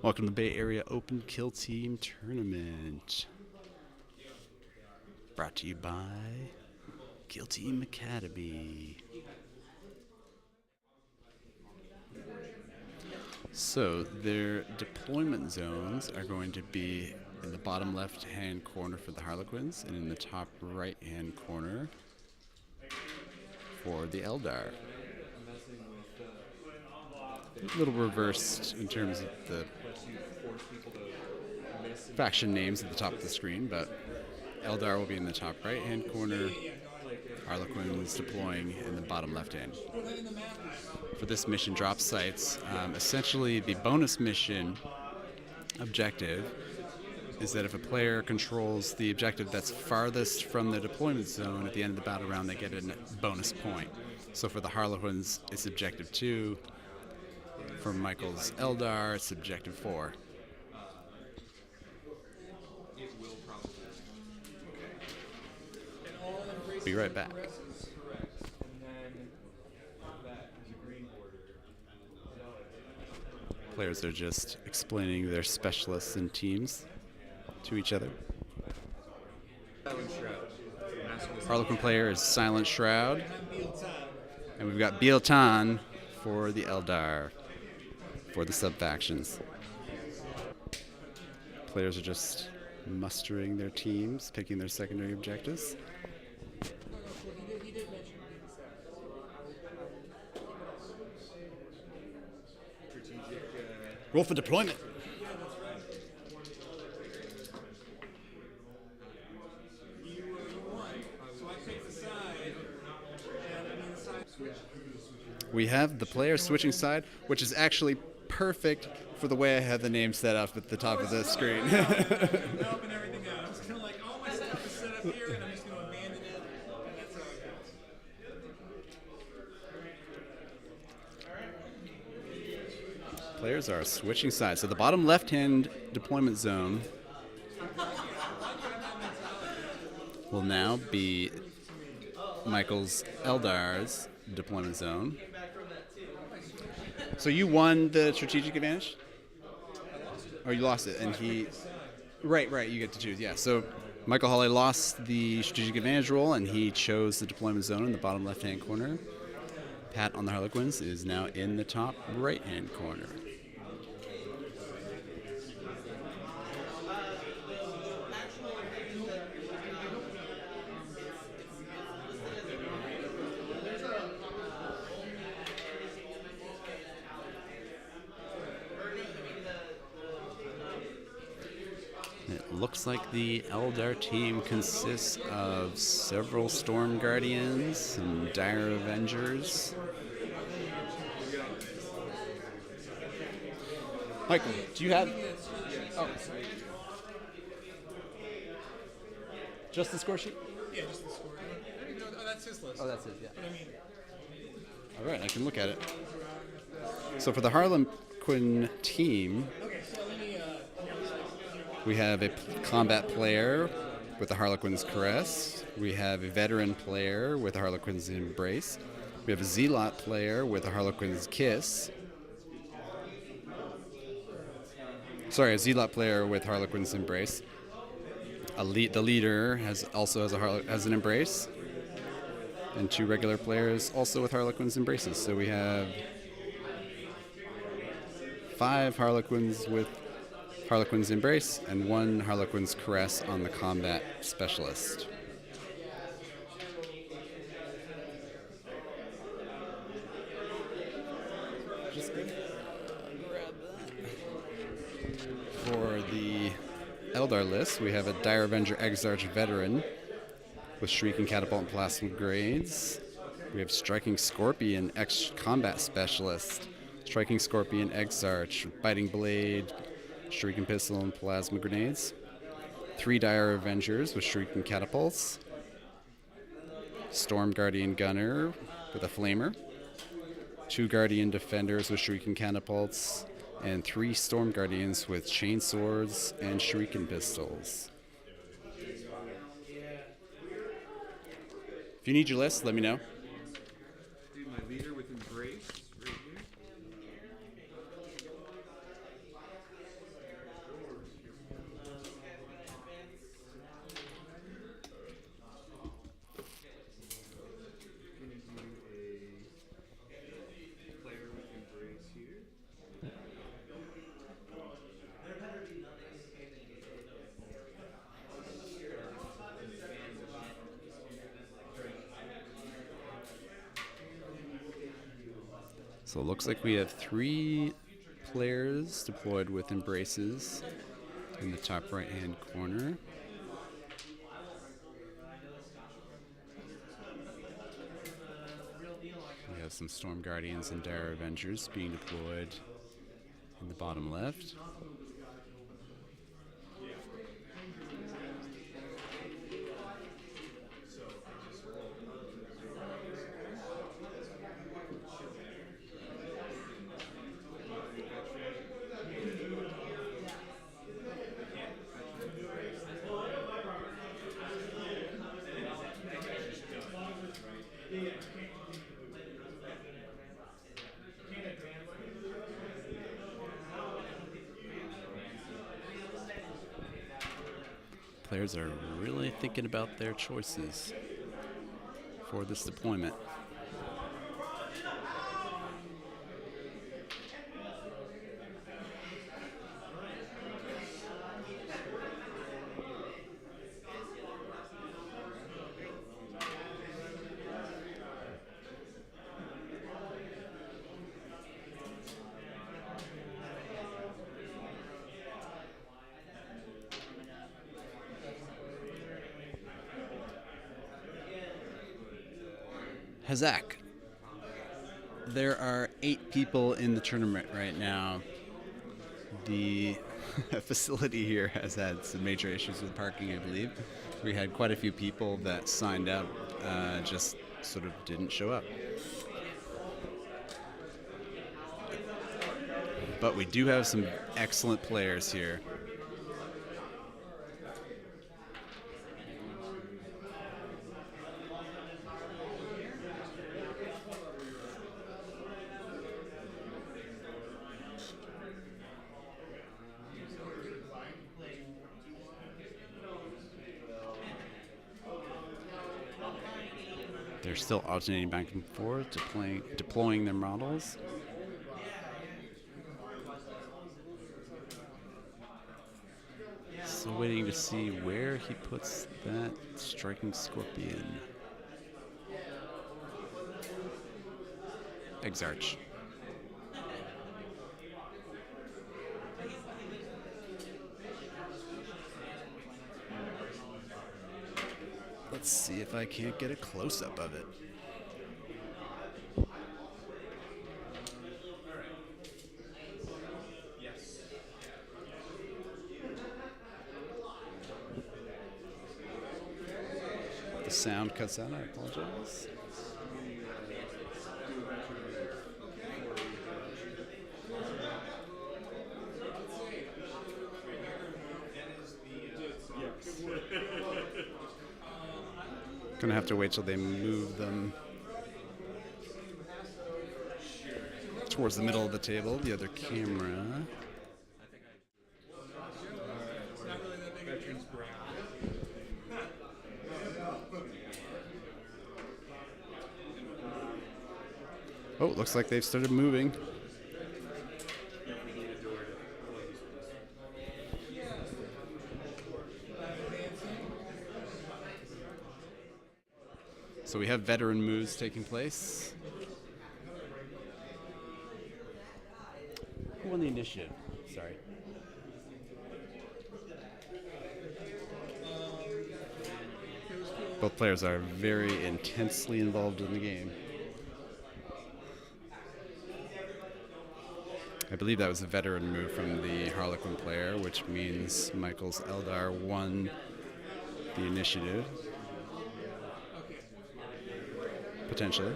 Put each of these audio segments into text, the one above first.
Welcome to the Bay Area Open Kill Team Tournament. Brought to you by Kill Team Academy. So their deployment zones are going to be in the bottom left-hand corner for the Harlequins and in the top right-hand corner for the Eldar. A little reversed in terms of the faction names at the top of the screen, but Eldar will be in the top right-hand corner, Harlequins deploying in the bottom left-hand. For this mission, drop sites, essentially the bonus mission objective is that if a player controls the objective that's farthest from the deployment zone at the end of the battle round, they get a bonus point. So for the Harlequins, it's objective 2. For Michael's Eldar, it's objective 4. Be right back. Players are just explaining their specialists and teams to each other. Harlequin player is Silent Shroud. And we've got Bieltan for the Eldar, for the sub-factions. Players are just mustering their teams, picking their secondary objectives. Roll for deployment. We have the player switching side, which is actually perfect for the way I have the name set up at the top of the screen. Players are switching sides. So the bottom left-hand deployment zone will now be Michael's Eldar's deployment zone. So you won the strategic advantage? Or you lost it, and he... Right, you get to choose, yeah. So Michael Hawley lost the strategic advantage role, and he chose the deployment zone in the bottom left-hand corner. Pat on the Harlequins is now in the top right-hand corner. It looks like the Eldar team consists of several Storm Guardians and Dire Avengers. Michael, do you have... Oh, just the score sheet? Yeah, just the score. Oh, that's his list. Oh, that's it, yeah. But I mean... All right, I can look at it. So for the Harlequin team, we have a combat player with the Harlequin's Caress. We have a veteran player with the Harlequin's Embrace. We have a Zealot player with the Harlequin's Kiss. Sorry, a Zealot player with Harlequin's Embrace. The leader has an Embrace. And 2 regular players also with Harlequin's Embraces. So we have 5 Harlequins with Harlequin's Embrace and 1 Harlequin's Caress on the combat specialist. Just grab that. For the Eldar list, we have a Dire Avenger Exarch Veteran with Shrieking Catapult and Plasma Grenades. We have Striking Scorpion Combat Specialist, Striking Scorpion Exarch, Biting Blade, Shrieking Pistol and Plasma Grenades. 3 Dire Avengers with Shrieking Catapults. Storm Guardian Gunner with a Flamer. 2 Guardian Defenders with Shrieking Catapults. And 3 Storm Guardians with Chainswords and Shrieking Pistols. If you need your list, let me know. My leader with Embrace right here. So it looks like we have 3 players deployed with embraces in the top right-hand corner. We have some Storm Guardians and Dire Avengers being deployed in the bottom left. Players are really thinking about their choices for this deployment. Hazak. There are 8 people in the tournament right now. The facility here has had some major issues with parking, I believe. We had quite a few people that signed up, just sort of didn't show up. But we do have some excellent players here. They're still alternating back and forth, deploying their models. So waiting to see where he puts that striking scorpion. Exarch. Let's see if I can't get a close-up of it. The sound cuts out, I apologize. Gonna have to wait till they move them towards the middle of the table, the other camera. Oh, looks like they've started moving. So we have veteran moves taking place. Who won the initiative? Sorry. Both players are very intensely involved in the game. I believe that was a veteran move from the Harlequin player, which means Michael's Eldar won the initiative. Potentially.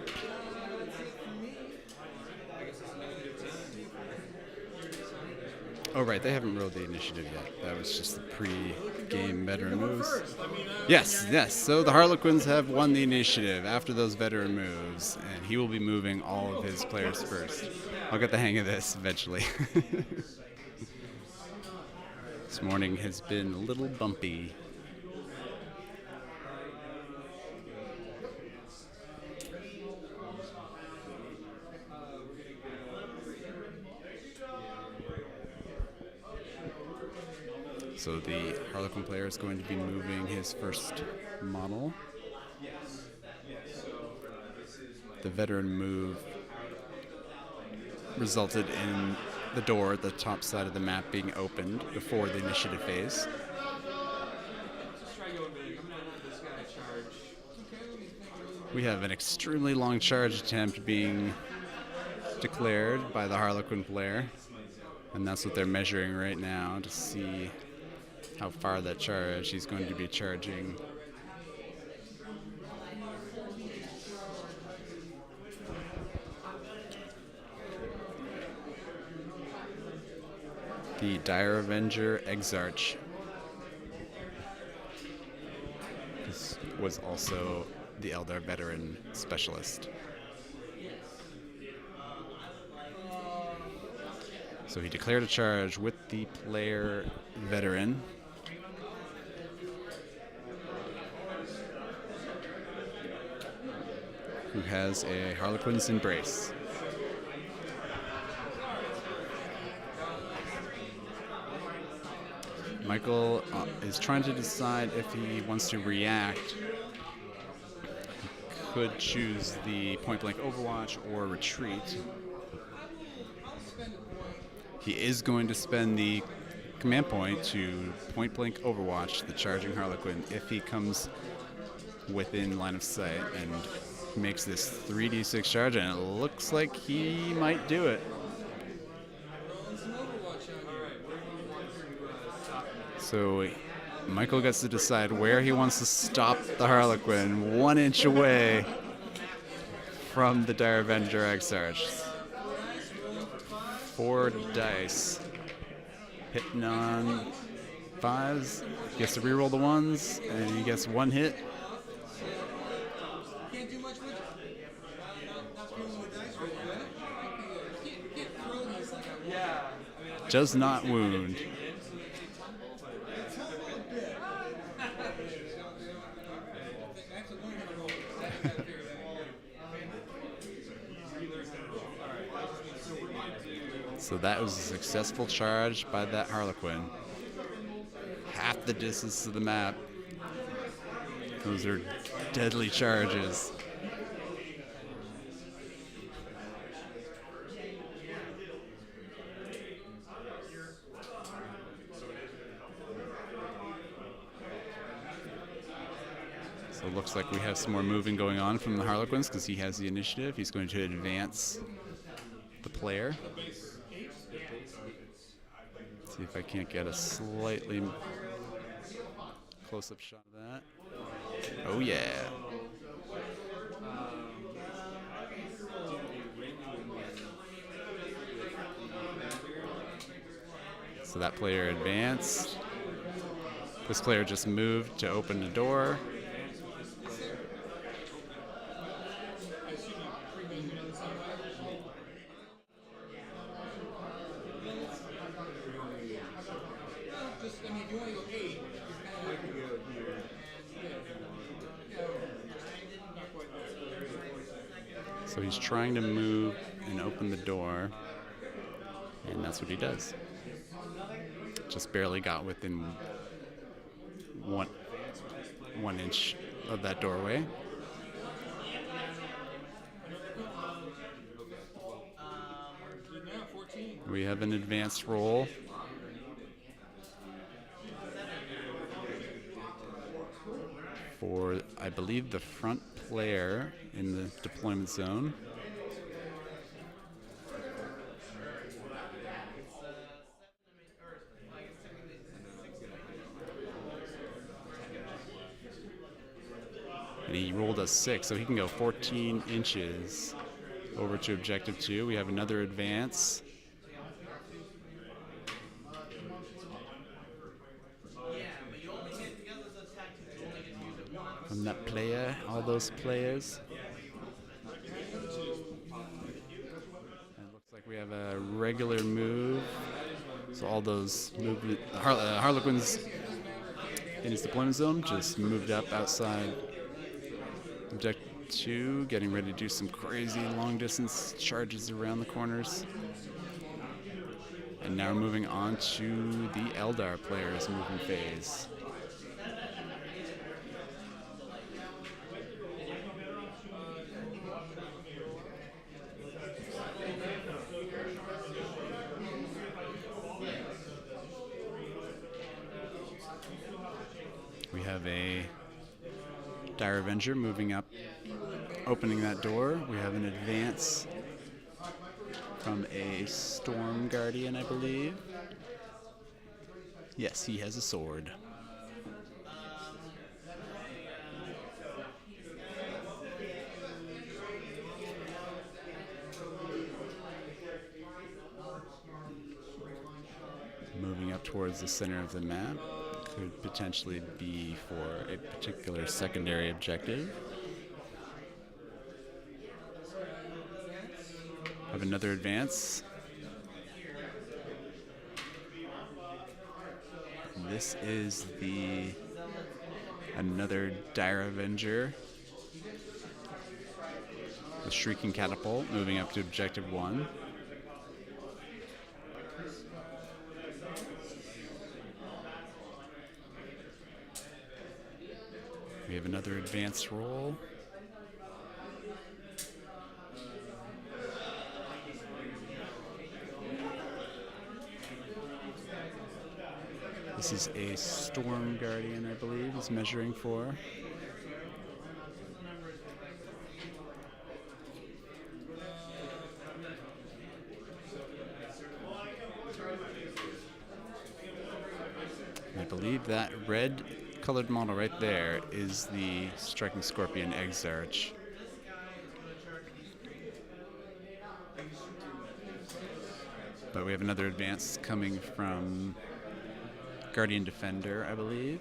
Oh, right, they haven't rolled the initiative yet. That was just the pre-game veteran moves. Yes. So the Harlequins have won the initiative after those veteran moves, and he will be moving all of his players first. I'll get the hang of this eventually. This morning has been a little bumpy. So the Harlequin player is going to be moving his first model. The veteran move resulted in the door at the top side of the map being opened before the initiative phase. Just try going big. I'm gonna have this guy charge. We have an extremely long charge attempt being declared by the Harlequin player, and that's what they're measuring right now to see how far that charge he's going to be charging. The Dire Avenger Exarch. This was also the Eldar veteran specialist. So he declared a charge with the player veteran. Who has a Harlequin's Embrace. Michael is trying to decide if he wants to react. He could choose the point-blank Overwatch or retreat. He is going to spend the command point to point-blank Overwatch the charging Harlequin if he comes within line of sight and makes this 3d6 charge, and it looks like he might do it. So Michael gets to decide where he wants to stop the Harlequin, 1 inch away from the Dire Avenger Exarch. 4 dice. Hitting on 5s. He gets to reroll the 1s, and he gets 1 hit. Can't do much with it. Not feeling the dice really good. You can't throw these like I want. Does not wound. So that was a successful charge by that Harlequin. Half the distance to the map. Those are deadly charges. So it looks like we have some more moving going on from the Harlequins because he has the initiative. He's going to advance the player. See if I can't get a slightly close-up shot of that. Oh yeah. So that player advanced. This player just moved to open the door. So he's trying to move and open the door, and that's what he does. Just barely got within one inch of that doorway. We have an advanced roll. For, I believe, the front player in the deployment zone. And he rolled a 6, so he can go 14 inches over to objective 2. We have another advance. From that player, all those players. And it looks like we have a regular move. So all those movement, Harlequins in his deployment zone just moved up outside objective 2, getting ready to do some crazy long distance charges around the corners. And now we're moving on to the Eldar players' movement phase. have a Dire Avenger moving up, opening that door. We have an advance from a Storm Guardian, I believe. Yes, he has a sword. Moving up towards the center of the map. Could potentially be for a particular secondary objective. Have another advance. This is another Dire Avenger. The Shrieking Catapult moving up to objective 1. We have another advance roll. This is a Storm Guardian, I believe, is measuring for. I believe that red colored model right there is the Striking Scorpion Exarch. But we have another advance coming from Guardian Defender, I believe.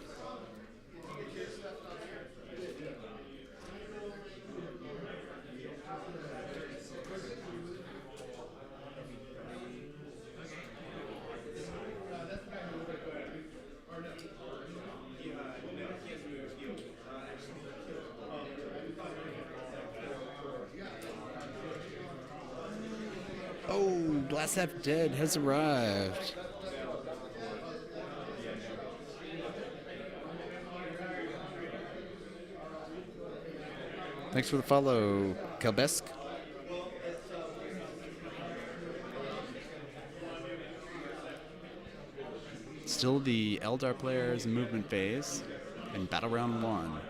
Oh, Glass Half Dead has arrived. Thanks for the follow, Kelbesk. Still the Eldar players movement phase in Battle Round 1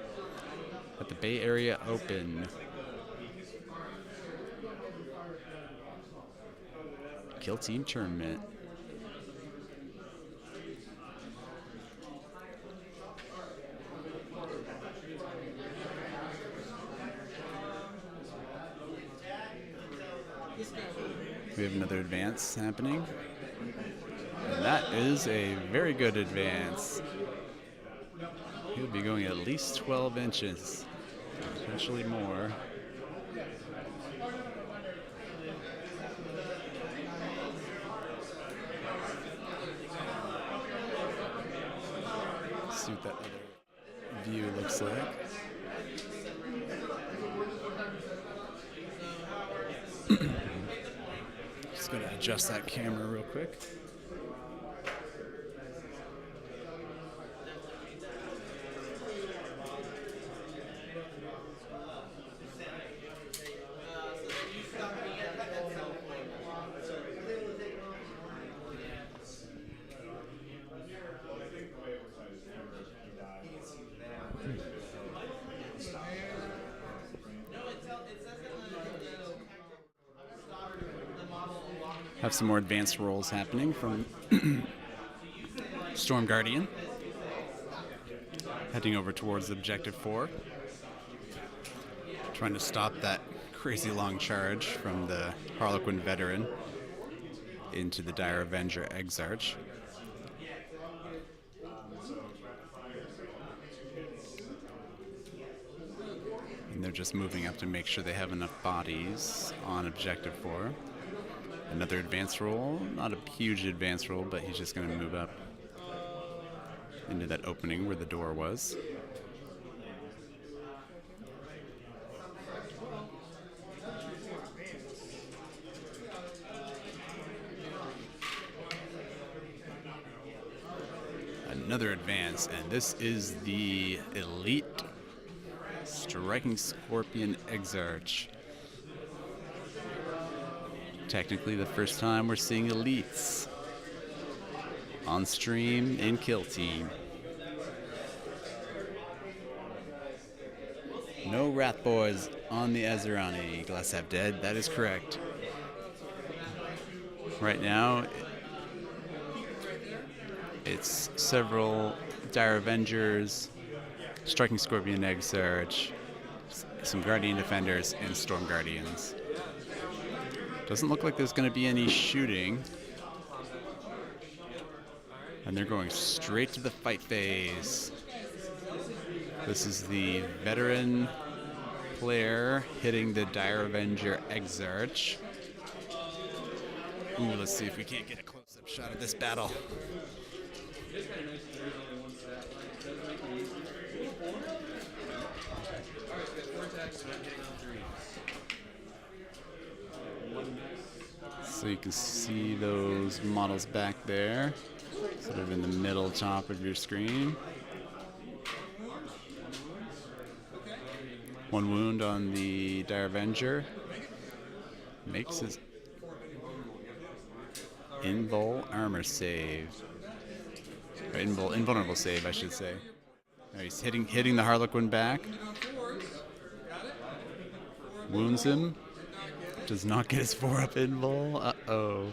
at the Bay Area Open. Kill Team Tournament. We have another advance happening. And that is a very good advance. He'll be going at least 12 inches, potentially more. Let's see what that other view looks like. Just gonna adjust that camera real quick. Have some more advanced rolls happening from Storm Guardian. Heading over towards Objective 4. Trying to stop that crazy long charge from the Harlequin veteran into the Dire Avenger Exarch. And they're just moving up to make sure they have enough bodies on Objective 4. Another advance roll, not a huge advance roll, but he's just going to move up into that opening where the door was. Another advance, and this is the Elite Striking Scorpion Exarch. Technically the first time we're seeing elites on stream in Kill Team. No Wrath Boys on the Asuryani. Glass half dead. That is correct. Right now, it's several Dire Avengers, Striking Scorpion Egg Surge, some Guardian Defenders, and Storm Guardians. Doesn't look like there's going to be any shooting. And they're going straight to the fight phase. This is the veteran player hitting the Dire Avenger Exarch. Ooh, let's see if we can't get a close-up shot of this battle. So you can see those models back there, sort of in the middle top of your screen. One wound on the Dire Avenger. Makes his invul armor save. Or invulnerable save, I should say. Oh, he's hitting the Harlequin back. Wounds him. Does not get his 4-up invul. Uh-oh.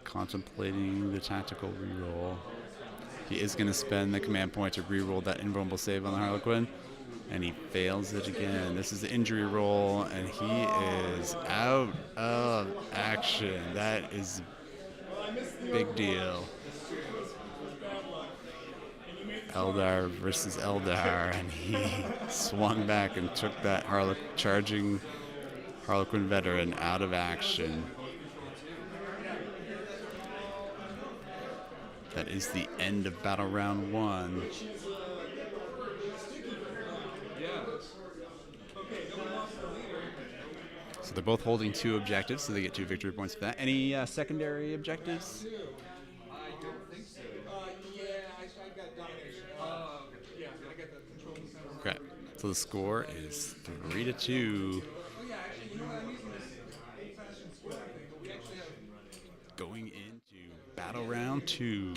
Contemplating the tactical reroll. He is going to spend the command point to reroll that invulnerable save on the Harlequin. And he fails it again. This is the injury roll, and he is out of action. That is a big deal. Eldar versus Eldar, and he swung back and took that charging Harlequin veteran out of action. That is the end of battle round 1. So they're both holding 2 objectives, so they get 2 victory points for that. Any secondary objectives? I don't think so. I got domination. Yeah, I got the control center. Okay, so the score is 3-2. Oh yeah, actually, you know what? I'm using this old-fashioned square thing, but we actually have. Going into battle round 2.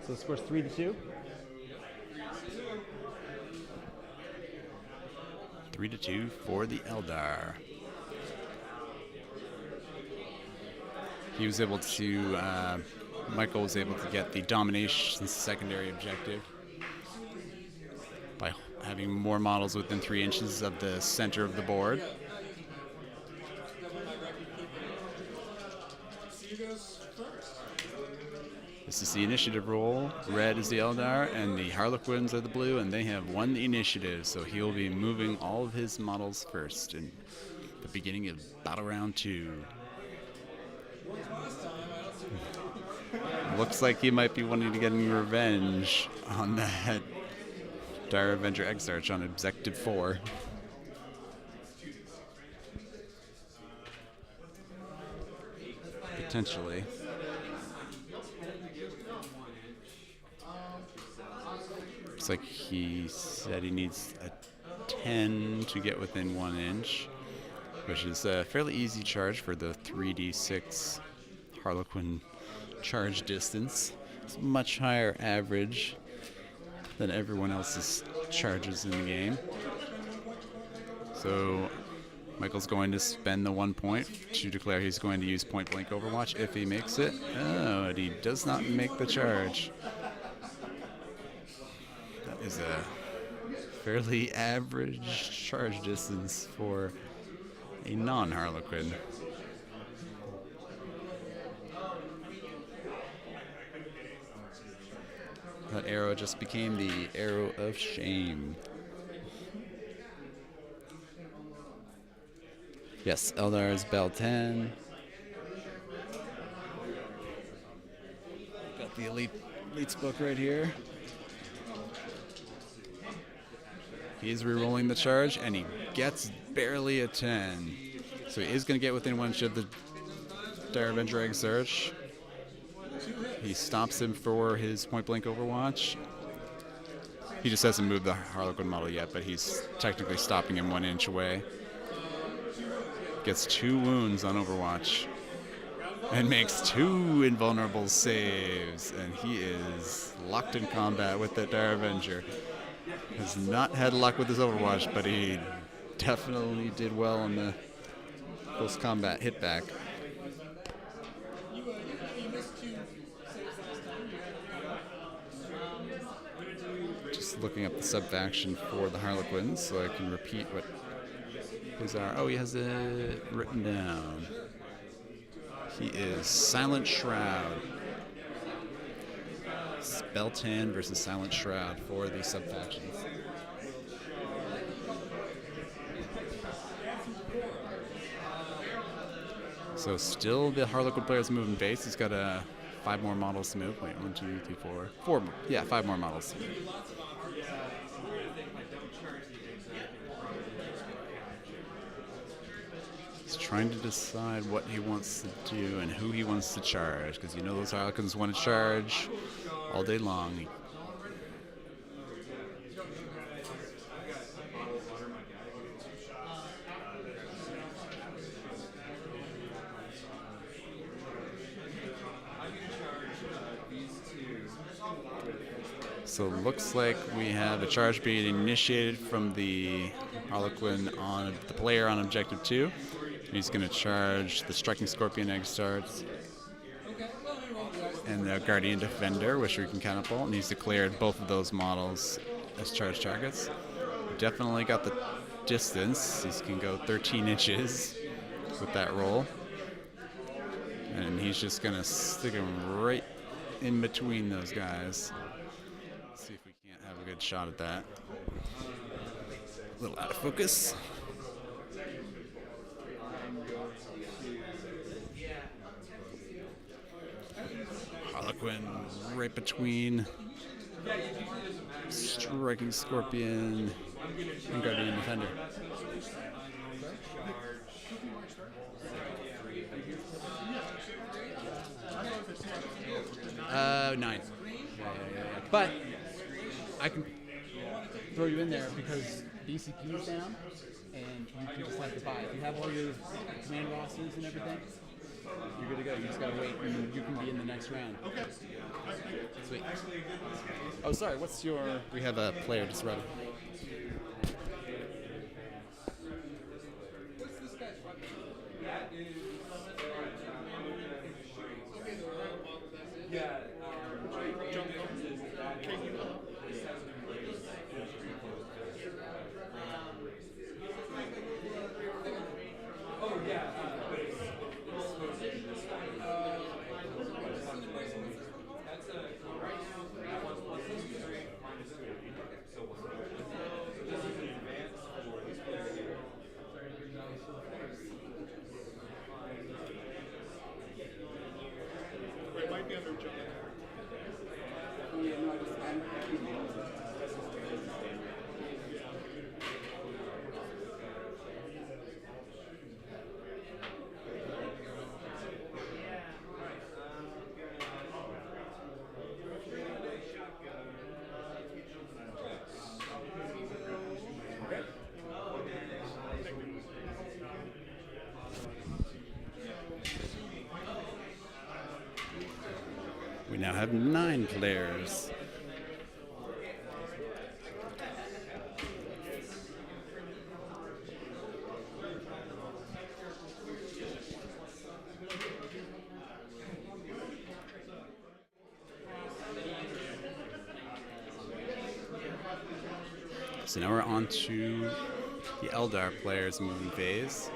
So the score's 3-2. 3-2 for the Eldar. He was able to, Michael was able to get the domination secondary objective by having more models within 3 inches of the center of the board. This is the initiative roll. Red is the Eldar, and the Harlequins are the blue, and they have won the initiative, so he'll be moving all of his models first in the beginning of battle round 2. Looks like he might be wanting to get any revenge on that Dire Avenger Exarch on Objective 4. Potentially. Looks like he said he needs a 10 to get within 1 inch, which is a fairly easy charge for the 3d6 Harlequin charge distance. It's much higher average than everyone else's charges in the game. So Michael's going to spend the 1 point to declare he's going to use point blank Overwatch if he makes it. Oh, and he does not make the charge. That is a fairly average charge distance for a non-Harlequin. That arrow just became the arrow of shame. Yes, Eldar's Bell 10. Got the Elites book right here. He's re-rolling the charge, and he gets barely a 10. So he is going to get within 1 inch of the Dire Avenger Exarch. He stops him for his point-blank Overwatch. He just hasn't moved the Harlequin model yet, but he's technically stopping him 1 inch away. Gets 2 wounds on Overwatch. And makes 2 invulnerable saves. And he is locked in combat with the Dire Avenger. Has not had luck with his Overwatch, but he definitely did well on the close combat hit back. You missed 2 saves last time. Just looking up the sub-faction for the Harlequins so I can repeat what his are. Oh, he has it written down. He is Silent Shroud. Spelltan versus Silent Shroud for the sub-factions. So still the Harlequin player's moving base. He's got 5 more models to move. Wait, 1, 2, 3, 4. 4 more. Yeah, 5 more models. He's trying to decide what he wants to do and who he wants to charge, because you know those Harlequins want to charge all day long. So it looks like we have a charge being initiated from the Harlequin on the player on objective 2. He's going to charge the Striking Scorpion Egg Starts and the Guardian Defender, which we can catapult, and he's declared both of those models as charge targets. Definitely got the distance. He can go 13 inches with that roll. And he's just going to stick him right in between those guys. See if we can't have a good shot at that. A little out of focus. Harlequin right between Striking Scorpion and Guardian Defender. 9. Yeah. But I can throw you in there because BCP is down, and you can just have to buy. If you have all your command rosters and everything, you're good to go. You just gotta wait, and you can be in the next round. Okay. Sweet. Oh, sorry. What's your? We have a player just ready. We now have 9 players. So now we're on to the Eldar players moving phase.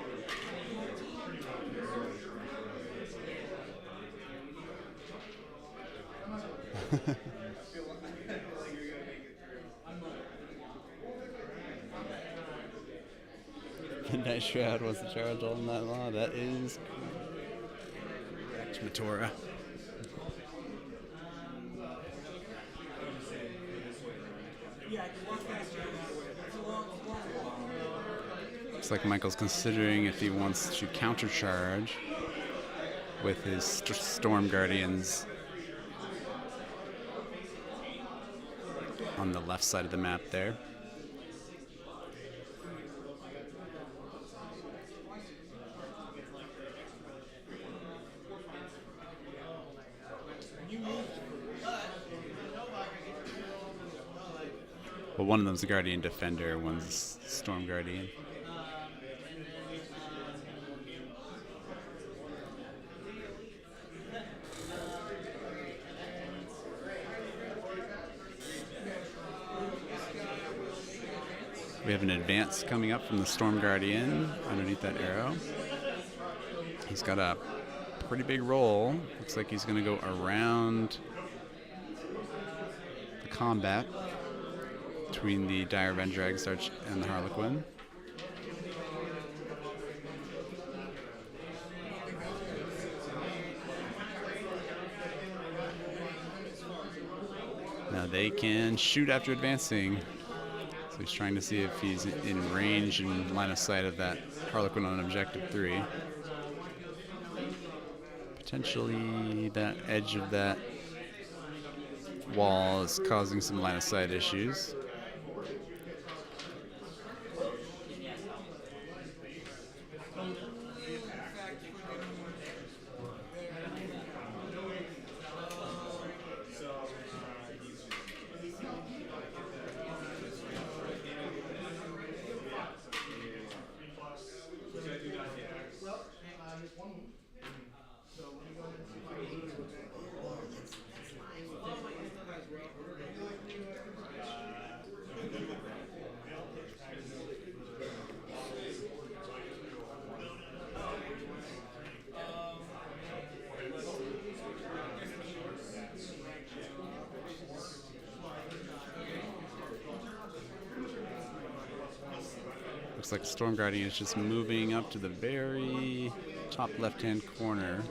Midnight Shroud was the charge all night long. That is correct, Matora. Looks like Michael's considering if he wants to countercharge with his Storm Guardians on the left side of the map there. Well, one of them's a Guardian Defender, one's Storm Guardian. We have an advance coming up from the Storm Guardian underneath that arrow. He's got a pretty big roll. Looks like he's going to go around the combat between the Dire Avenger Exarch and the Harlequin. Now they can shoot after advancing. So he's trying to see if he's in range and line of sight of that Harlequin on objective 3. Potentially that edge of that wall is causing some line of sight issues. Looks like the Storm Guardian is just moving up to the very top left-hand corner.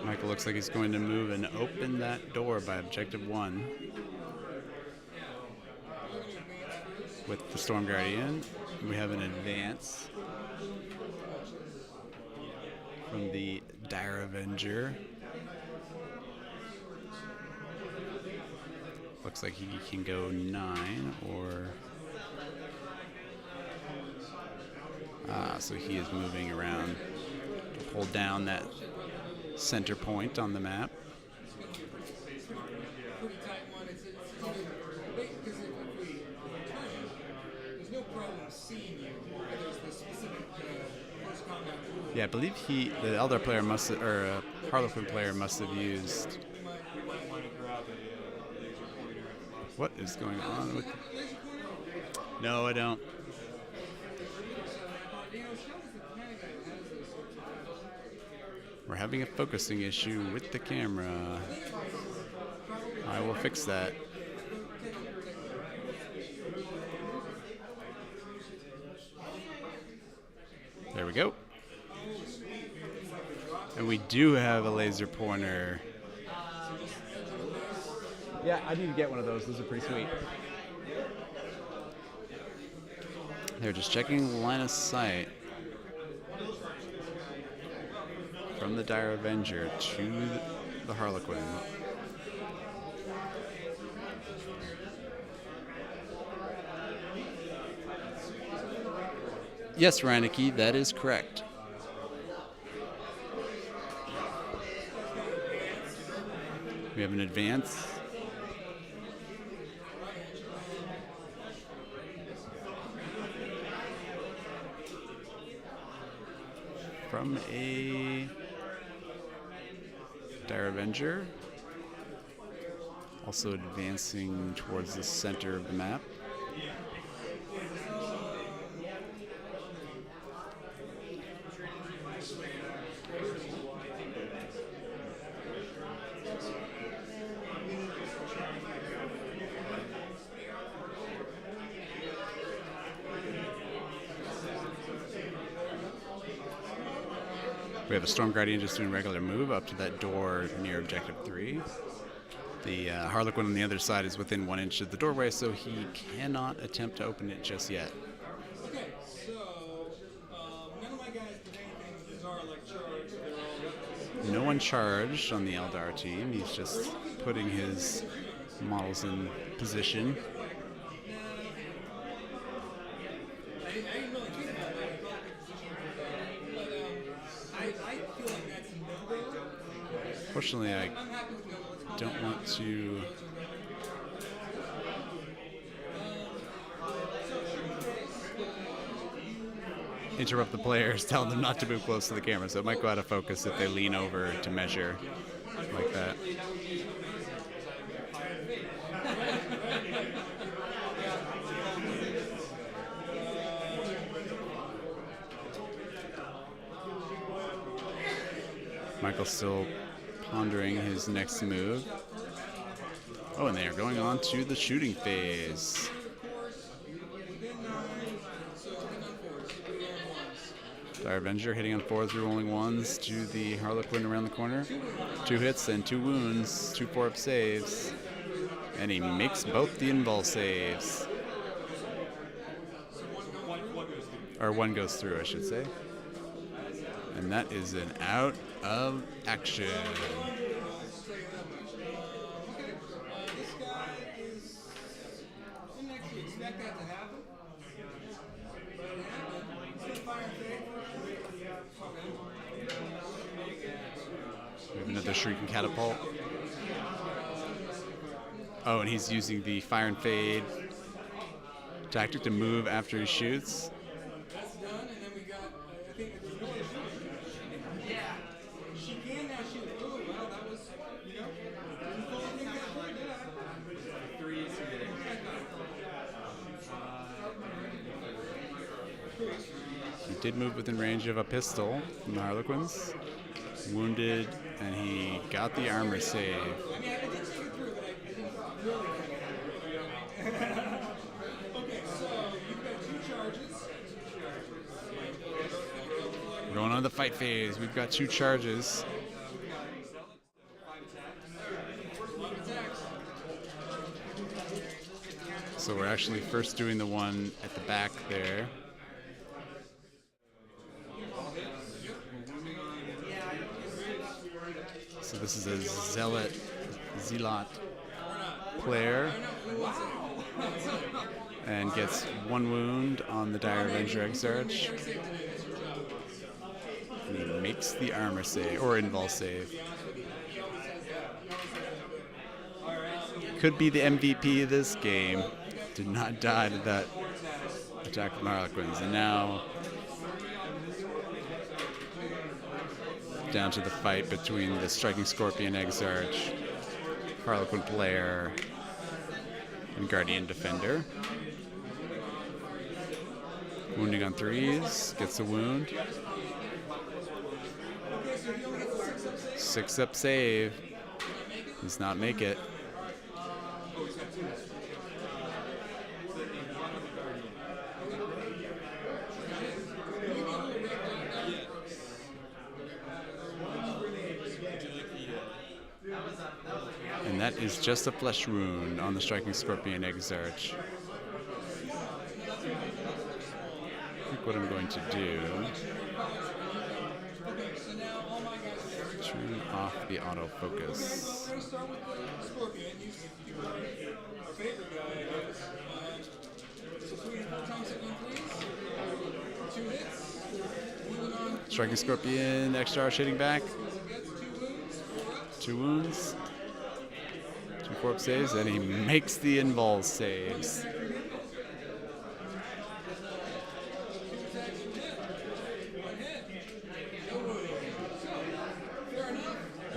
Michael looks like he's going to move and open that door by objective 1 with the Storm Guardian. We have an advance from the Dire Avenger. Looks like he can go 9 or... so he is moving around to hold down that center point on the map. Pretty tight one. It's because if we turn, there's no problem seeing you. There's the specific first combat rule. Yeah, I believe the Eldar player must have, or Harlequin player must have used. What is going on with? No, I don't. We're having a focusing issue with the camera. I will fix that. There we go. And we do have a laser pointer. Yeah, I need to get one of those. Those are pretty sweet. They're just checking line of sight from the Dire Avenger to the Harlequin. Yes, Reineke, that is correct. We have an advance. From a Dire Avenger. Also advancing towards the center of the map. We have a Storm Guardian just doing regular move up to that door near objective 3. The Harlequin on the other side is within 1 inch of the doorway, so he cannot attempt to open it just yet. Okay, so none of my guys did anything bizarre like charge. They're all No one charged on the Eldar team. He's just putting his models in position. I didn't really think about that. I felt like a position but I feel like that's a no-go. Fortunately, I I'm happy with no. Let's call don't that want to interrupt the players, tell them not to move close to the camera, so it might go out of focus if they lean over to measure like that. Michael's still pondering his next move. Oh, and they are going on to the shooting phase. Dire Avenger hitting on 4s, rolling 1s to the Harlequin around the corner. 2 hits and 2 wounds, 2 4-up saves. And he makes both the invul saves. Or 1 goes through, I should say. And that is an out of action. This guy is. I didn't actually expect that to happen. But it happened. He's gonna fire and fade. We have another Shrieking Catapult. Oh, and he's using the fire and fade tactic to move after he shoots. That's done, and then we got. I think it's more shooting. Yeah. She can now shoot. Oh, well, that was. You know. Didn't fully think that through, did I? 3 is He did move within range of a pistol from the Harlequins. Wounded, and he got the armor save. I mean, I did think it through, but I didn't really think it through. Okay, so you've got 2 charges. We're going on to the fight phase. We've got 2 charges. So we're actually first doing the one at the back there. So this is a Zealot player. And gets 1 wound on the Dire Avenger Exarch. And he makes the armor save, or invul save. Could be the MVP of this game. Did not die to that attack from Harlequins. And now down to the fight between the Striking Scorpion Exarch, Harlequin player, and Guardian Defender. Wounding on 3s, gets a wound. 6-up save. Does not make it. And that is just a flesh wound on the Striking Scorpion Exarch. I think what I'm going to do, turn off the autofocus. We're going to start with the Scorpion. You were our favorite guy, I guess. So 3 times hit on 3s. 2 hits. Moving on. Striking Scorpion Exarch hitting back. Gets 2 wounds. 4-ups. 2 wounds. 2 4-up saves, and he makes the invul saves.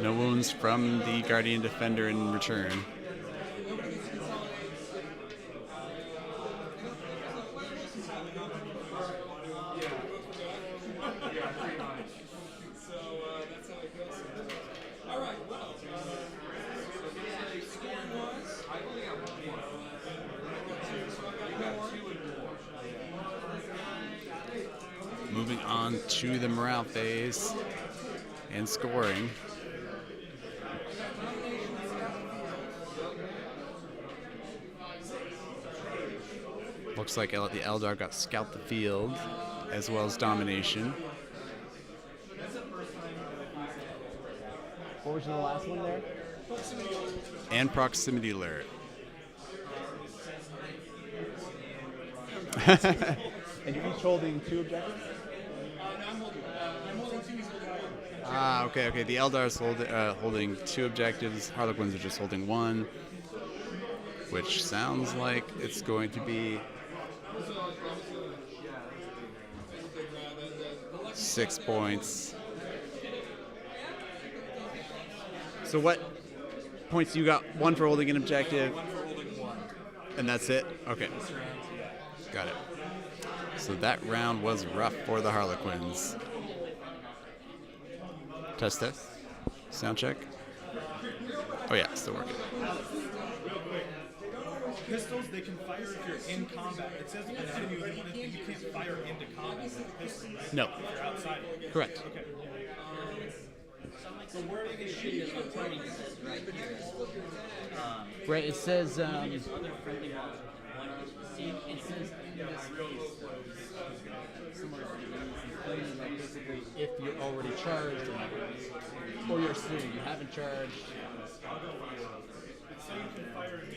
No wounds from the Guardian Defender in return. That's how it goes. All right, well, scoring-wise, I only got 1. I got 2, so I got more. Moving on to the morale phase. and scoring. Looks like the Eldar got scout the field as well as domination. What was the last one there? And proximity alert. And you're each holding 2 objectives? I'm holding 2, he's holding 1. Ah, okay. The Eldar's holding 2 objectives. Harlequins are just holding 1, which sounds like it's going to be 6 points. So what points you got? 1 for holding an objective, and that's it? Okay. Got it. So that round was rough for the Harlequins. Test. Sound check. Oh yeah, still working. Pistols, they can fire if you're in combat. It says an enemy with one thing, you can't fire into combat with a pistol, right? No. If you're outside. Correct. Okay. So where are they shooting is what pointing says right here. Right, it says, Other friendly models. See, it says in this case, similar to these, like basically if you're already charged or you're assuming you haven't charged. So you can fire in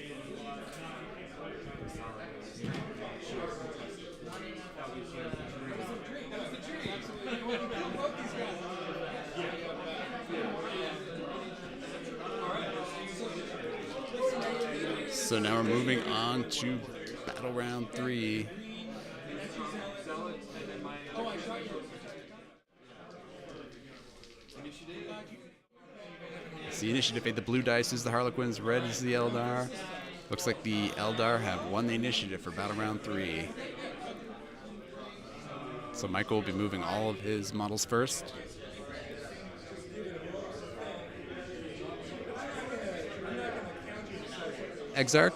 So now we're moving on to battle round 3. It's the initiative. The blue dice is the Harlequins, red is the Eldar. Looks like the Eldar have won the initiative for battle round 3. So Michael will be moving all of his models first. Exarch.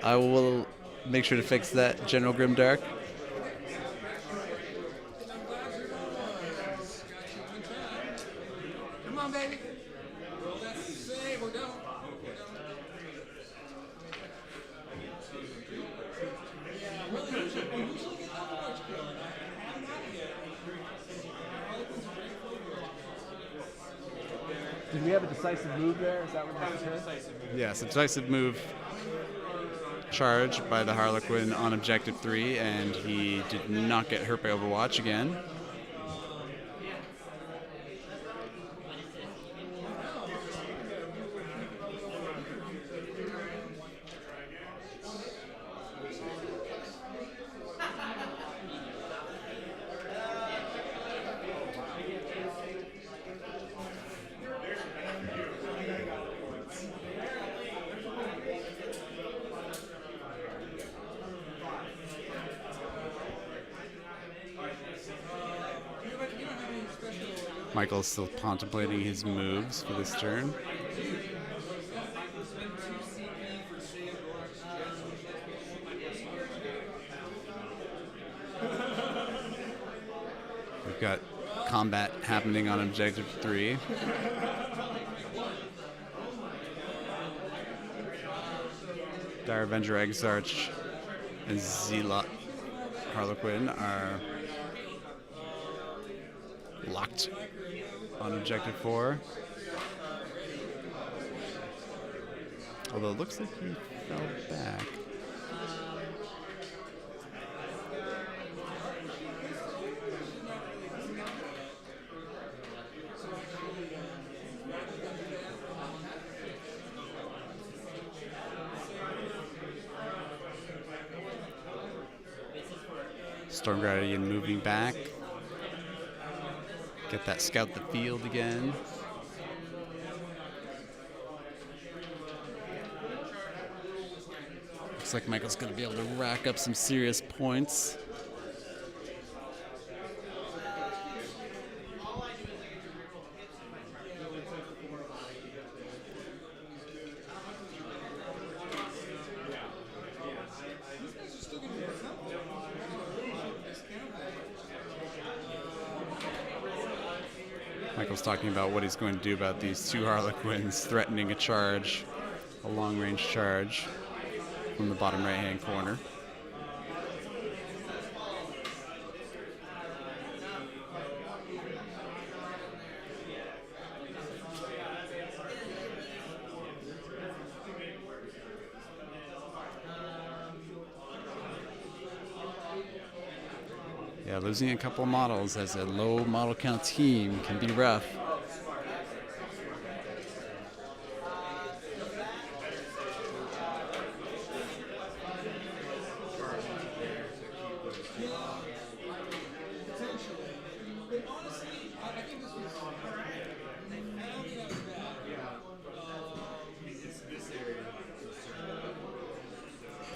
I will make sure to fix that, General Grimdark. Come on, baby. Roll that save. We're done. Yeah, really, we usually get Overwatch kill, and I haven't got it yet. Did we have a decisive move there? Is that what that occurred? Yes, a decisive move charge by the Harlequin on objective 3, and he did not get hurt by Overwatch again. Michael's still contemplating his moves for this turn. We've got combat happening on objective 3. Dire Avenger, Exarch, and Zealot Harlequin are locked on objective 4. Although it looks like he fell back. Storm Guardian moving back. Get that scout the field again. Looks like Michael's going to be able to rack up some serious points. Michael's talking about what he's going to do about these two Harlequins threatening a charge, a long-range charge from the bottom right-hand corner. Yeah, losing a couple of models as a low model count team can be rough.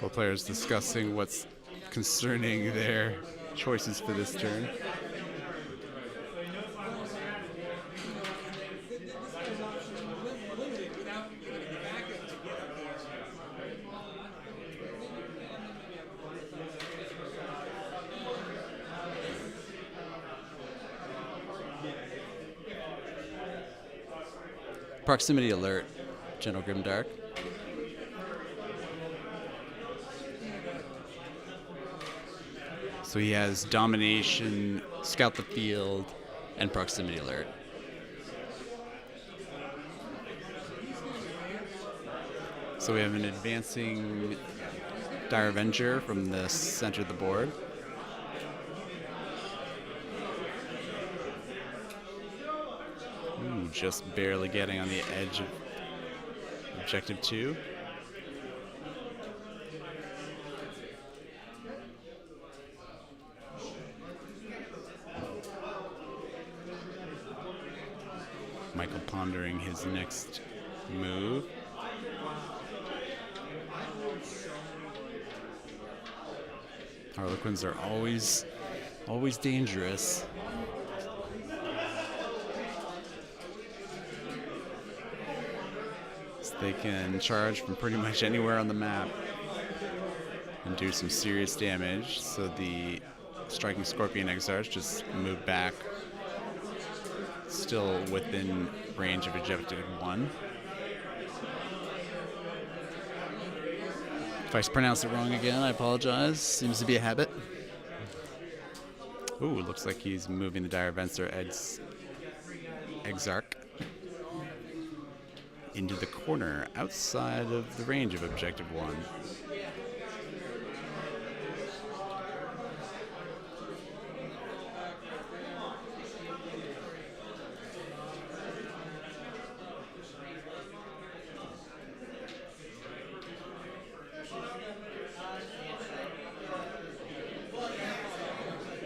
Both players discussing what's concerning their choices for this turn. Proximity alert, General Grimdark. So he has domination, scout the field, and proximity alert. So we have an advancing Dire Avenger from the center of the board. Ooh, just barely getting on the edge of objective 2. Michael pondering his next move. Harlequins are always dangerous. So they can charge from pretty much anywhere on the map and do some serious damage. So the striking Scorpion Exarch just moved back, still within range of objective 1. If I pronounce it wrong again, I apologize. Seems to be a habit. Ooh, it looks like he's moving the Dire Avenger Exarch into the corner outside of the range of objective 1.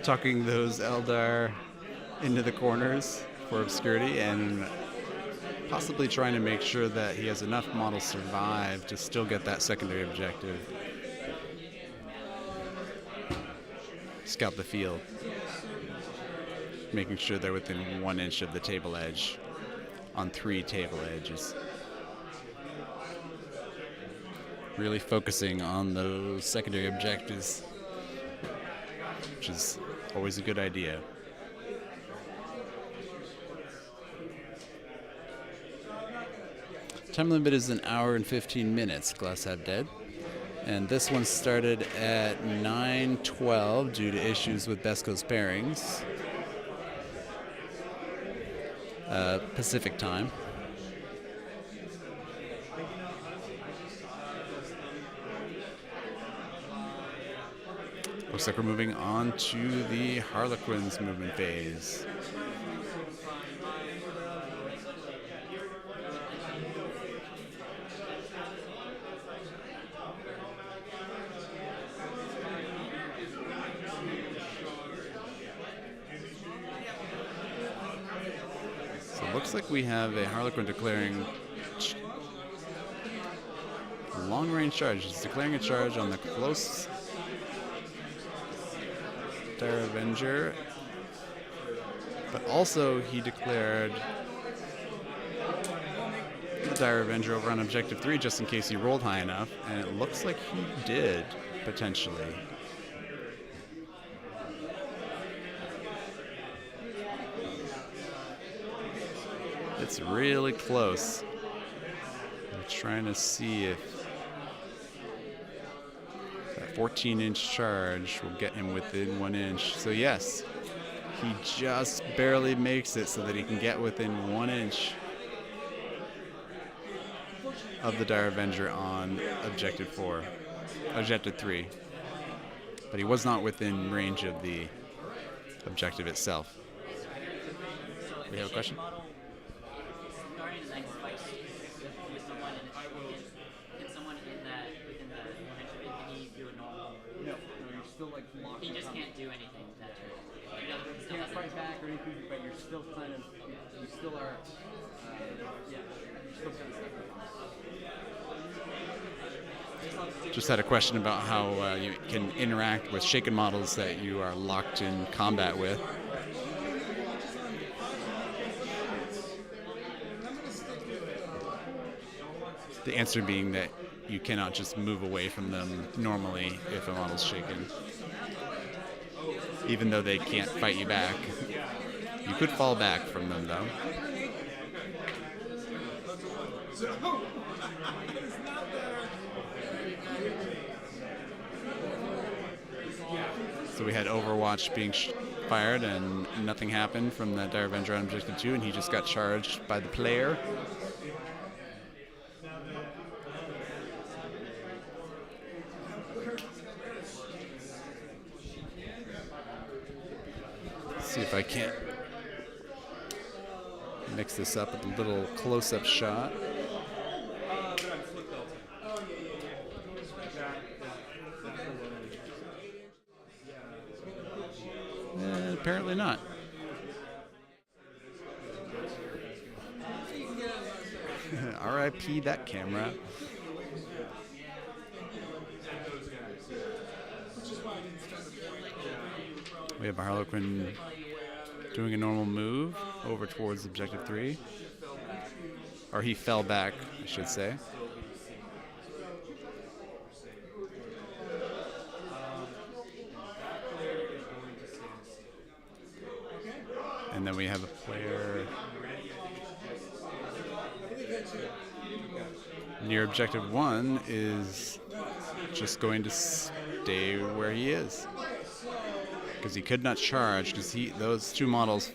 Tucking those Eldar into the corners for obscurity and possibly trying to make sure that he has enough models survive to still get that secondary objective. Scout the field, making sure they're within 1 inch of the table edge on 3 table edges. Really focusing on those secondary objectives, which is always a good idea. Time limit is 1 hour and 15 minutes, Glass Half Dead. And this one started at 9:12 due to issues with Best Coast pairings. Pacific time. Looks like we're moving on to the Harlequins movement phase. So it looks like we have a Harlequin declaring long-range charge. He's declaring a charge on the close Dire Avenger, but also he declared the Dire Avenger over on objective 3 just in case he rolled high enough, and it looks like he did, potentially. That's really close. I'm trying to see if that 14-inch charge will get him within 1 inch. So yes, he just barely makes it so that he can get within 1 inch of the Dire Avenger on Objective 4, Objective 3. But he was not within range of the objective itself. So We have a question? Model starting the next fight with someone and someone in that within the 1 inch of it, can he do a normal? No, you're still like locked. He just can't do anything with that turn. You know, You can't fight back or anything, but you're still kind of, you still are, yeah, you're still kind of stuck. Just had a question about how you can interact with shaken models that you are locked in combat with. The answer being that you cannot just move away from them normally if a model's shaken. Even though they can't fight you back. You could fall back from them though. So we had Overwatch being fired and nothing happened from the Dire Avenger on Objective 2, and he just got charged by the player. Let's see if I can't mix this up with a little close-up shot. Apparently not. R.I.P. that camera. We have a Harlequin doing a normal move over towards Objective 3. Or he fell back, I should say. And then we have a player near Objective 1 is just going to stay where he is. Because he could not charge, because those two models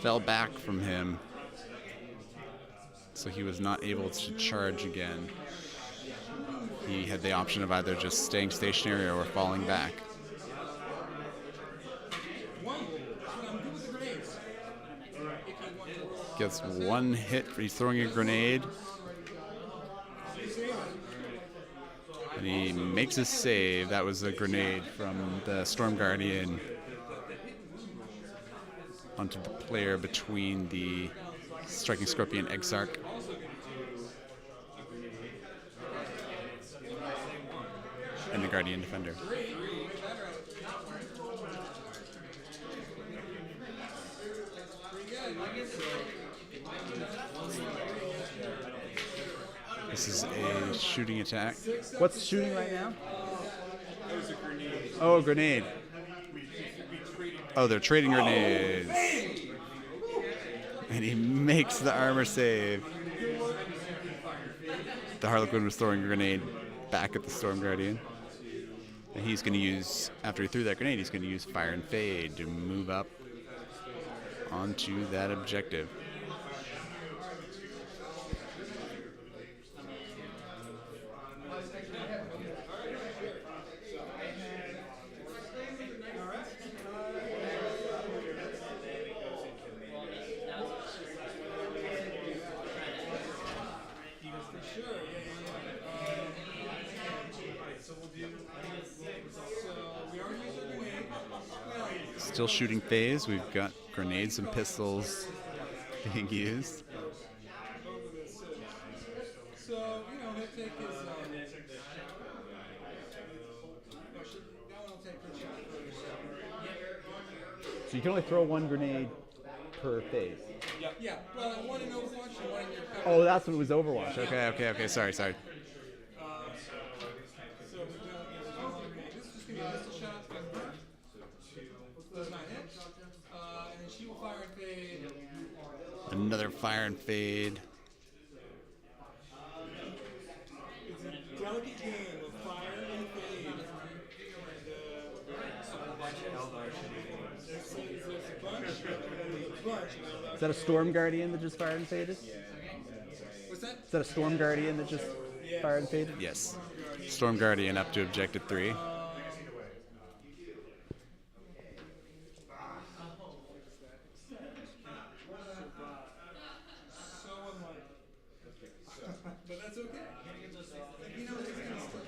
fell back from him. So he was not able to charge again. He had the option of either just staying stationary or falling back. Gets one hit, he's throwing a grenade. And he makes a save. That was a grenade from the Storm Guardian onto the player between the Striking Scorpion Exarch. And the Guardian Defender. This is a shooting attack. What's shooting right now? Oh, a grenade. Oh, they're trading grenades. And he makes the armor save. The Harlequin was throwing a grenade back at the Storm Guardian. And he's going to use, after he threw that grenade, he's going to use Fire and Fade to move up onto that objective. Still shooting phase. We've got grenades and pistols being used. So, you know, he'll take his. That one will take good shot. So you can only throw one grenade per phase. Yeah, well, one in Overwatch and one in your cover. Oh, that's what it was Overwatch. Okay. Sorry. So we've done, this is just going to be a pistol shot from her. Does not hit. And then she will fire and fade. another fire and fade. It's a delicate game of fire and fade. And, there's a bunch of Is that a Storm Guardian that just fired and faded? What's that? Is that a Storm Guardian that just fired and faded? Yes. Storm Guardian up to objective 3. So unlike. But that's okay. You know, it's gonna still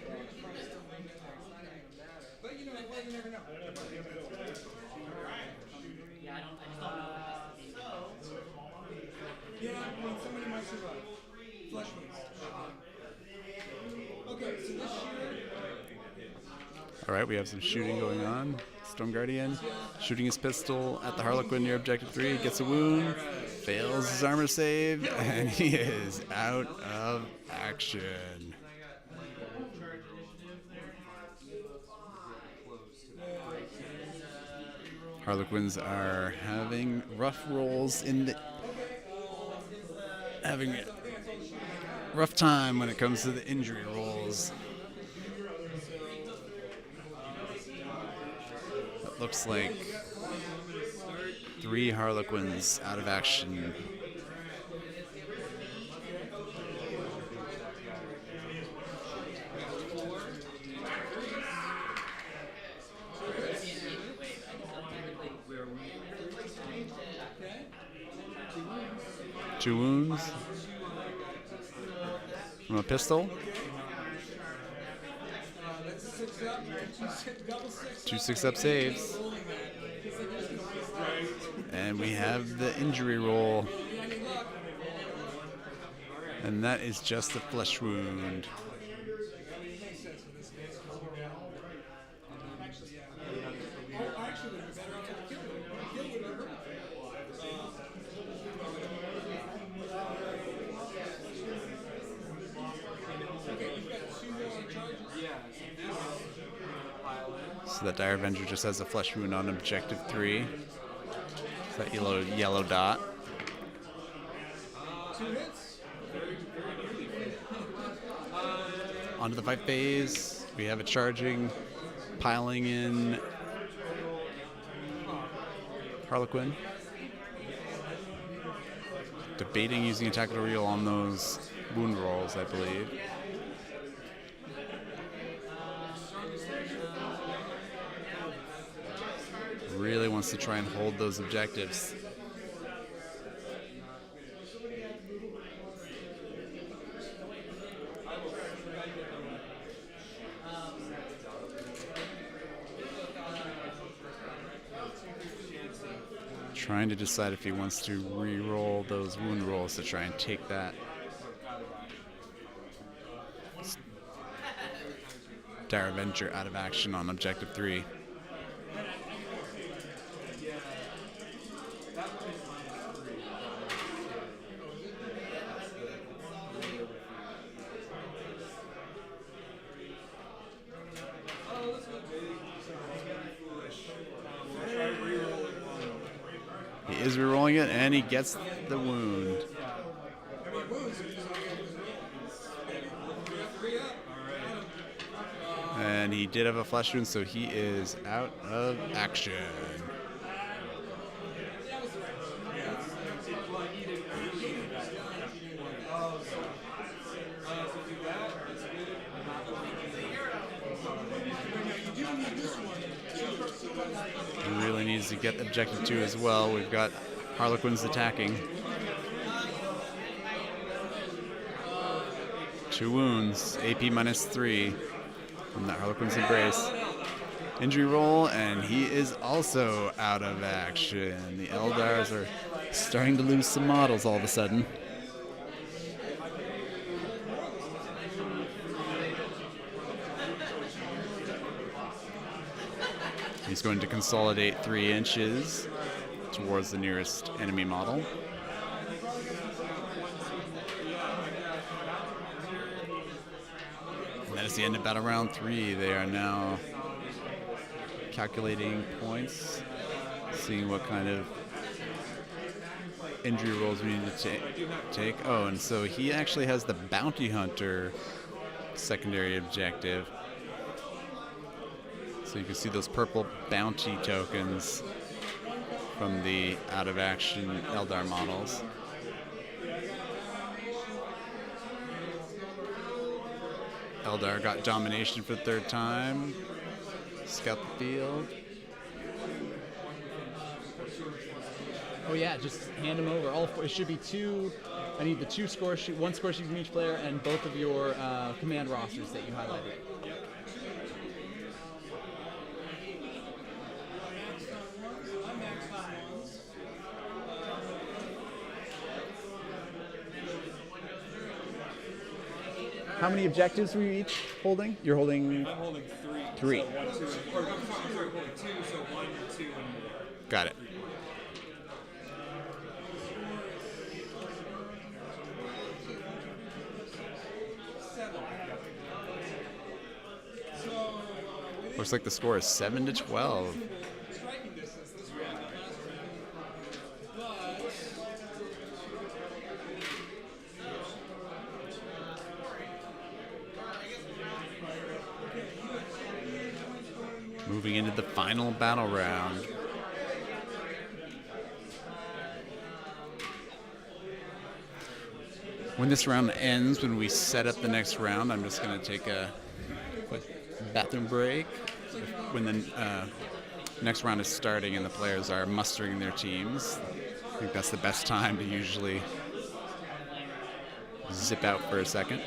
but you know, well, you never know. Yeah, I just don't know if it's Yeah, I mean, somebody might survive. Flesh wins. Okay, so this year, All right, we have some shooting going on. Storm Guardian shooting his pistol at the Harlequin near objective 3. Gets a wound. Fails his armor save. And he is out of action. Harlequins are having rough rolls in the... having a rough time when it comes to the injury rolls. It looks like 3 Harlequins out of action. Two wounds from a pistol. that's 6 up, double 6 2 6-up saves. And we have the injury roll. And that is just a flesh wound. So that Dire Avenger just has a flesh wound on objective 3. It's that yellow dot. 2 hits. Onto the fight phase. We have a charging, piling in Harlequin. Debating using a tactical reel on those wound rolls, I believe. Really wants to try and hold those objectives. Trying to decide if he wants to re-roll those wound rolls to try and take that Dire Avenger out of action on objective 3. He is re-rolling it, and he gets the wound. And he did have a flesh wound, so he is out of action. He really needs to get objective 2 as well. We've got Harlequins attacking. 2 wounds, AP -3 from that Harlequin's Embrace. Injury roll, and he is also out of action. The Eldars are starting to lose some models all of a sudden. He's going to consolidate 3 inches towards the nearest enemy model. And that is the end of battle round 3. They are now calculating points, seeing what kind of injury rolls we need to take? Oh, and so he actually has the Bounty Hunter secondary objective. So you can see those purple bounty tokens from the out-of-action Eldar models. Eldar got domination for the third time. Scout the field. Oh yeah, just hand them over. All four, it should be two. I need the two score sheet, one score sheet from each player, and both of your command rosters that you highlighted. How many objectives were you each holding? You're holding I'm holding three. So 1, 2, or I'm sorry, holding 2, so 1, 2, and more. Got it. Looks like the score is 7-12. Striking distance this round. But Moving into the final battle round. When this round ends, when we set up the next round, I'm just going to take a quick bathroom break. When the next round is starting and the players are mustering their teams, I think that's the best time to usually zip out for a second.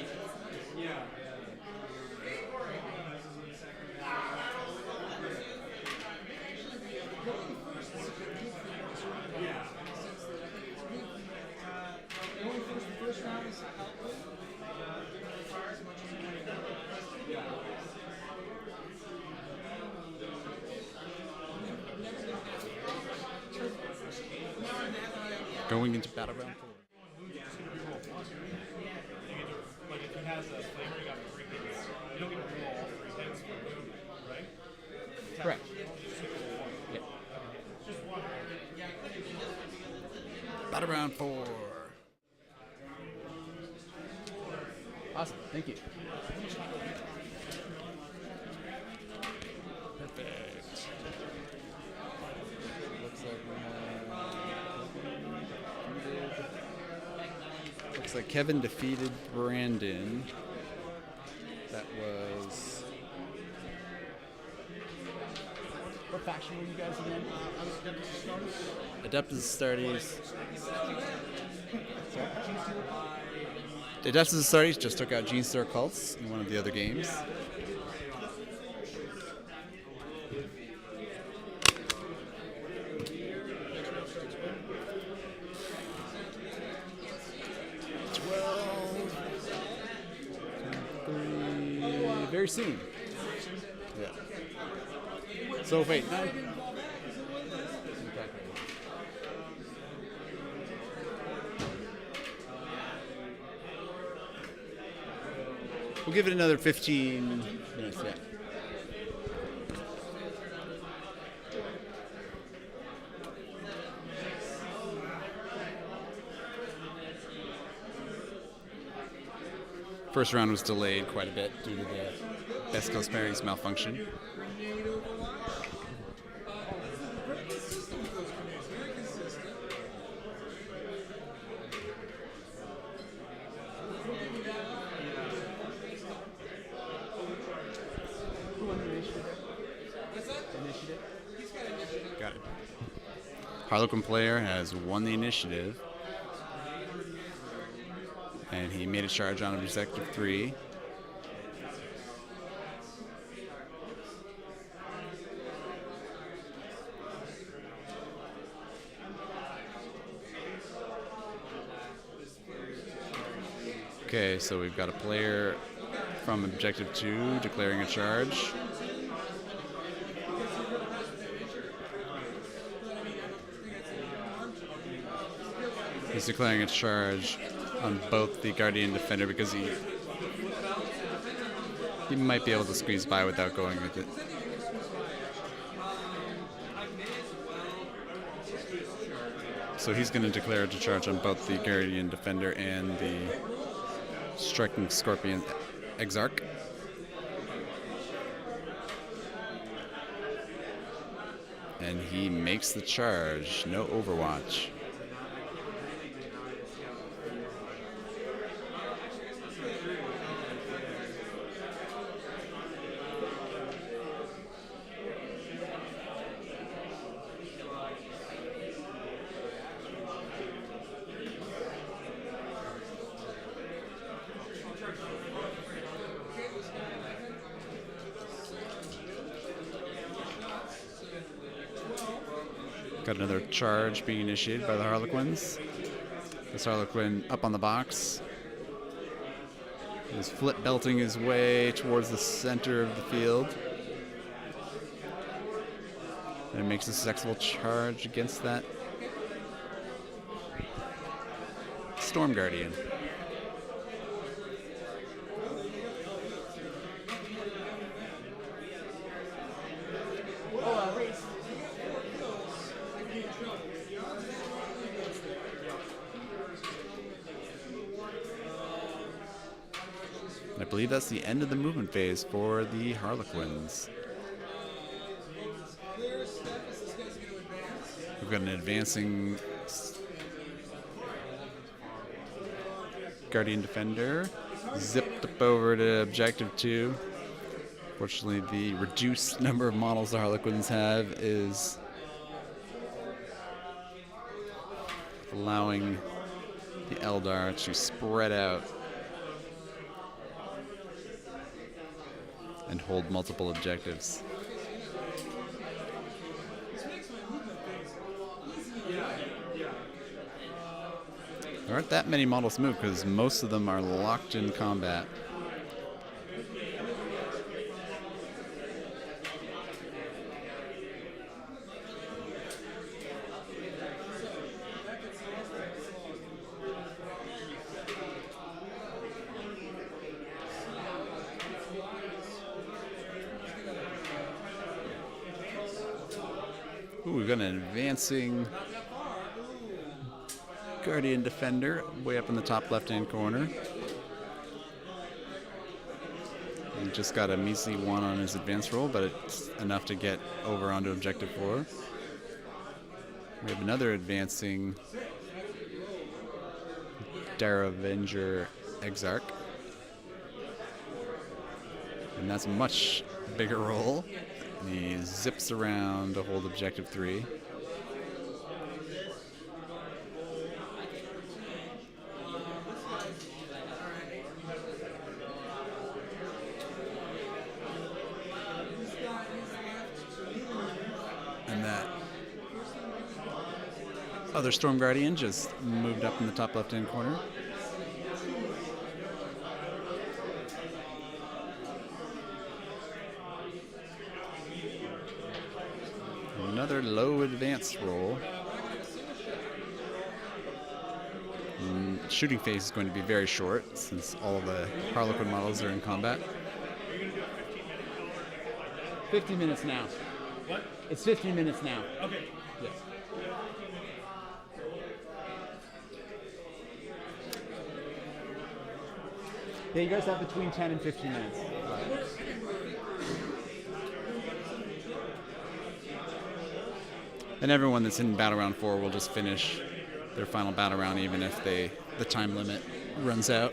Going into battle round 4. Like if he has a flavor, you got 3 hits. You don't get to roll all 3 hits for movement, right? Correct. Yeah. Battle round 4. Awesome. Thank you. Perfect. Looks like we have. Looks like Kevin defeated Brandon. That was... What faction were you guys again? Adeptus Astartes. Adeptus Astartes just took out Genestealer Cults in one of the other games. Very soon. Yeah. So wait, 9. We'll give it another 15 minutes. Yeah. First round was delayed quite a bit due to the Best Coast pairings malfunction. grenade overlap. Very consistent with those grenades. Very consistent. Who won the initiative? What's that? Initiative? He's got initiative. Got it. Harlequin player has won the initiative. And he made a charge on objective 3. Okay, so we've got a player from objective 2 declaring a charge. He's declaring a charge on both the Guardian Defender because he might be able to squeeze by without going with it. So he's going to declare to charge on both the Guardian Defender and the Striking Scorpion Exarch. And he makes the charge. No Overwatch. Got another charge being initiated by the Harlequins. This Harlequin up on the box. He's flip belting his way towards the center of the field. And makes a successful charge against that Storm Guardian. I believe that's the end of the movement phase for the Harlequins. We've got an advancing Guardian Defender. Zipped up over to Objective 2. Fortunately, the reduced number of models the Harlequins have is allowing the Eldar to spread out and hold multiple objectives. There aren't that many models to move because most of them are locked in combat. Ooh, we've got an advancing Guardian Defender way up in the top left-hand corner. He just got a measly 1 on his advance roll, but it's enough to get over onto Objective 4. We have another advancing Daravenger Exarch. And that's a much bigger roll. And he zips around to hold Objective 3. And that other Storm Guardian just moved up in the top left-hand corner. Another low advance roll. Shooting phase is going to be very short since all the Harlequin models are in combat. 15 minutes now. What? It's 15 minutes now. Okay. Yes. Yeah, you guys have between 10 and 15 minutes. And everyone that's in Battle Round 4 will just finish their final battle round even if the time limit runs out.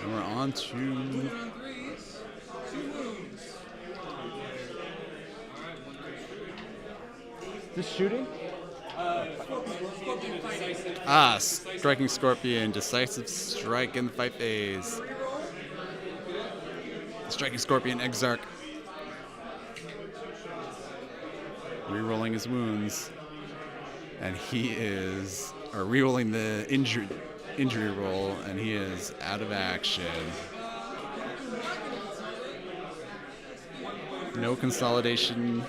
And we're on to This shooting? Striking Scorpion, decisive strike in the fight phase. Striking Scorpion Exarch. Rerolling his wounds. And he is, or rerolling the injury roll, and he is out of action. No consolidation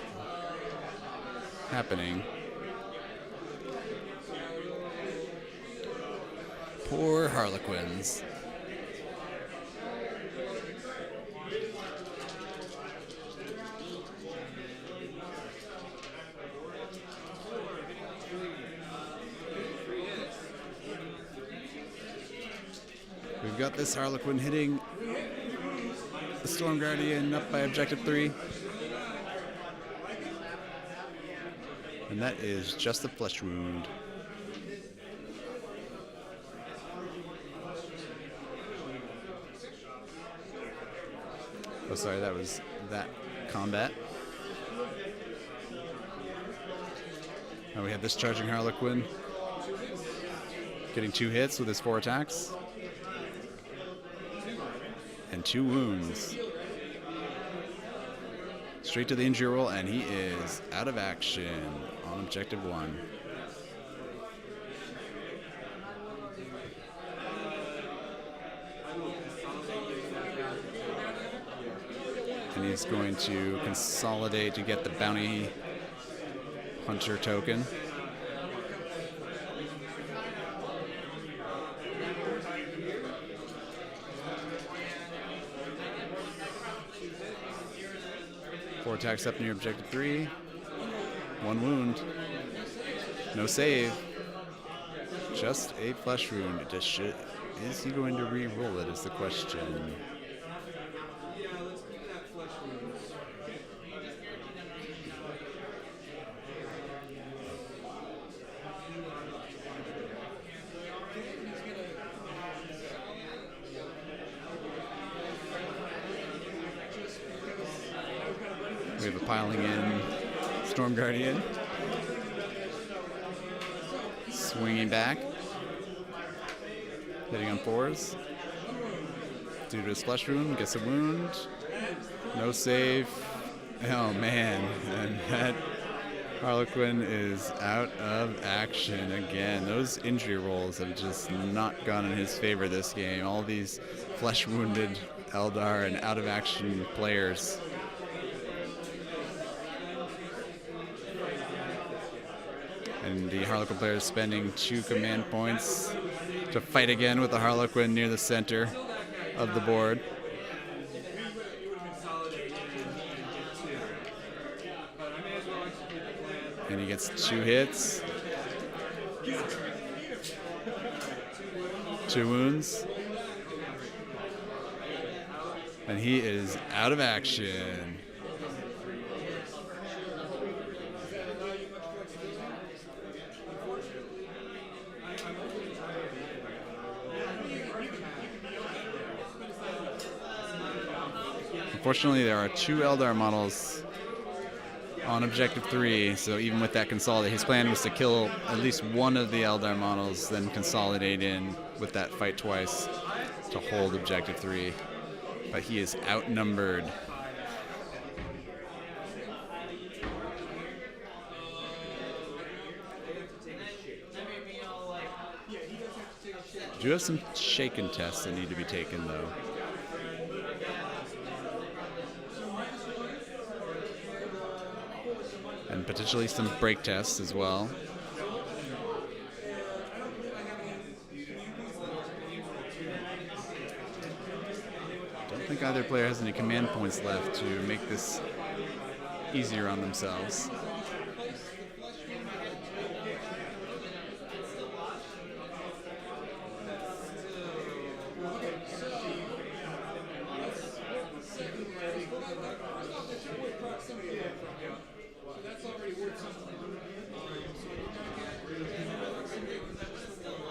poor Harlequins. We've got this Harlequin hitting the Storm Guardian up by objective 3. And that is just a flesh wound. Oh, sorry, that was that combat. Now we have this charging Harlequin getting 2 hits with his 4 attacks. And 2 wounds. Straight to the injury roll, and he is out of action on objective 1. And he's going to consolidate to get the bounty hunter token. Four attacks up near objective 3. 1 wound. No save. Just a flesh wound. Is he going to re-roll it is the question. We have a piling in Storm Guardian. Swinging back. Hitting on 4s. Due to his flesh wound, gets a wound. No save. Oh man, and that Harlequin is out of action again. Those injury rolls have just not gone in his favor this game. All these flesh wounded Eldar and out of action players. And the Harlequin player is spending 2 command points to fight again with the Harlequin near the center of the board. And he gets 2 hits. 2 wounds. And he is out of action. Unfortunately, there are 2 Eldar models on objective 3, so even with that consolidate, his plan was to kill at least one of the Eldar models, then consolidate in with that fight twice to hold objective 3. But he is outnumbered. Do have some shaken tests that need to be taken, though. And potentially some break tests as well. Don't think either player has any command points left to make this easier on themselves.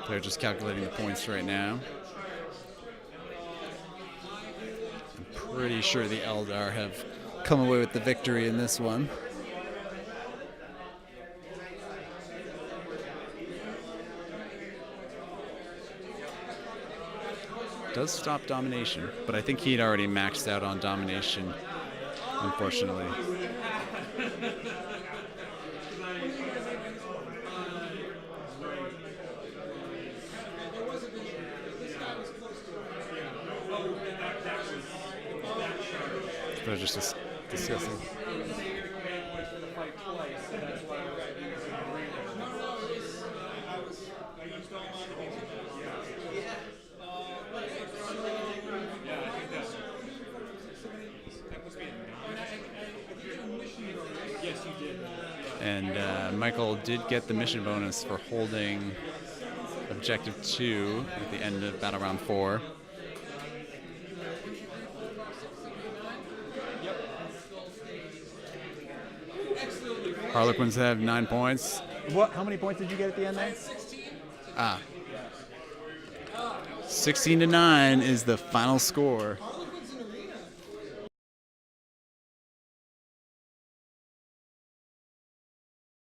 They're just calculating the points right now. I'm pretty sure the Eldar have come away with the victory in this one. Does stop domination, but I think he'd already maxed out on domination, unfortunately. They're just discussing. I used all mine to beat you. Yeah, I think that must be a yes, you did. And Michael did get the mission bonus for holding Objective 2 at the end of Battle Round 4. Harlequins have 9 points. What? How many points did you get at the end there? 16 to 9 is the final score.